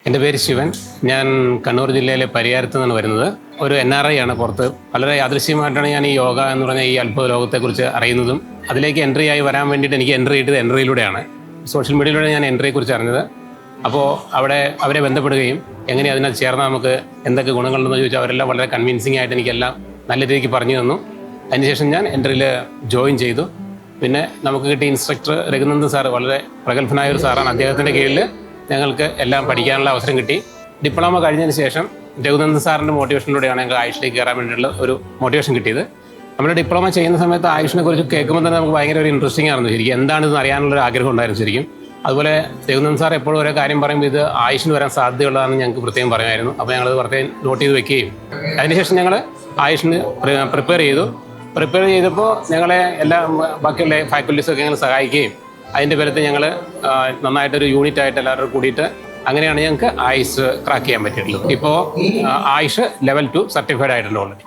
എൻ്റെ പേര് ശിവൻ. ഞാൻ കണ്ണൂർ ജില്ലയിലെ പരിയാരത്ത് നിന്നാണ് വരുന്നത്. ഒരു NRI ആണ്. പുറത്ത് വളരെ യാദൃശ്യമായിട്ടാണ് ഞാൻ ഈ യോഗ എന്ന് പറഞ്ഞ ഈ അത്ഭുത ലോകത്തെക്കുറിച്ച് അറിയുന്നതും അതിലേക്ക് എൻട്രി ആയി വരാൻ വേണ്ടിയിട്ട് എനിക്ക് എൻട്രി ചെയ്തത് NRIയിലൂടെയാണ്. സോഷ്യൽ മീഡിയയിലൂടെ ഞാൻ NRIയെക്കുറിച്ച് അറിഞ്ഞത്. അപ്പോൾ അവരെ ബന്ധപ്പെടുകയും എങ്ങനെ അതിനകത്ത് ചേർന്നാൽ നമുക്ക് എന്തൊക്കെ ഗുണങ്ങളുണ്ടെന്ന് ചോദിച്ചാൽ അവരെല്ലാം വളരെ കൺവിൻസിംഗ് ആയിട്ട് എനിക്കെല്ലാം നല്ല രീതിക്ക് പറഞ്ഞു തന്നു. അതിനുശേഷം ഞാൻ NRIയിൽ ജോയിൻ ചെയ്തു. പിന്നെ നമുക്ക് കിട്ടിയ ഇൻസ്ട്രക്ടർ രഘുനന്ദൻ സാറ് വളരെ പ്രഗത്ഭനായ ഒരു സാറാണ്. അദ്ദേഹത്തിൻ്റെ കീഴിൽ ഞങ്ങൾക്ക് എല്ലാം പഠിക്കാനുള്ള അവസരം കിട്ടി. ഡിപ്ലോമ കഴിഞ്ഞതിന് ശേഷം രഘുനന്ദൻ സാറിൻ്റെ മോട്ടിവേഷനിലൂടെയാണ് ഞങ്ങൾക്ക് ആയുഷിലേക്ക് കയറാൻ വേണ്ടിയിട്ടുള്ള ഒരു മോട്ടിവേഷൻ കിട്ടിയത്. നമ്മൾ ഡിപ്ലോമ ചെയ്യുന്ന സമയത്ത് ആയുഷിനെ കുറിച്ച് കേൾക്കുമ്പോൾ തന്നെ നമുക്ക് ഭയങ്കര ഒരു ഇൻട്രസ്റ്റിംഗ് ആയിരുന്നു. ശരിക്കും എന്താണെന്ന് അറിയാനുള്ളൊരു ആഗ്രഹം ഉണ്ടായിരുന്നു ശരിക്കും. അതുപോലെ രഘുനന്ദൻ സാർ എപ്പോഴും ഓരോ കാര്യം പറയുമ്പോൾ ഇത് ആയുഷിന് വരാൻ സാധ്യതയുള്ളതാണെന്ന് ഞങ്ങൾക്ക് പ്രത്യേകം പറയുമായിരുന്നു. അപ്പോൾ ഞങ്ങളത് പ്രത്യേകം നോട്ട് ചെയ്ത് വെക്കുകയും അതിനുശേഷം ഞങ്ങൾ ആയുഷിന് പ്രിപ്പയർ ചെയ്തപ്പോൾ ഞങ്ങളെ ബാക്കിയുള്ള ഫാക്കൽറ്റീസൊക്കെ ഞങ്ങൾ സഹായിക്കുകയും അതിൻ്റെ പേരത്ത് ഞങ്ങൾ നന്നായിട്ടൊരു യൂണിറ്റായിട്ട് എല്ലാവരും കൂടിയിട്ട് അങ്ങനെയാണ് ഞങ്ങൾക്ക് ആയുഷ് ക്രാക്ക് ചെയ്യാൻ പറ്റിയിട്ടുള്ളത്. ഇപ്പോൾ ആയുഷ് ലെവൽ 2 സർട്ടിഫൈഡ് ആയിട്ടുണ്ട് ഓൾറെഡി.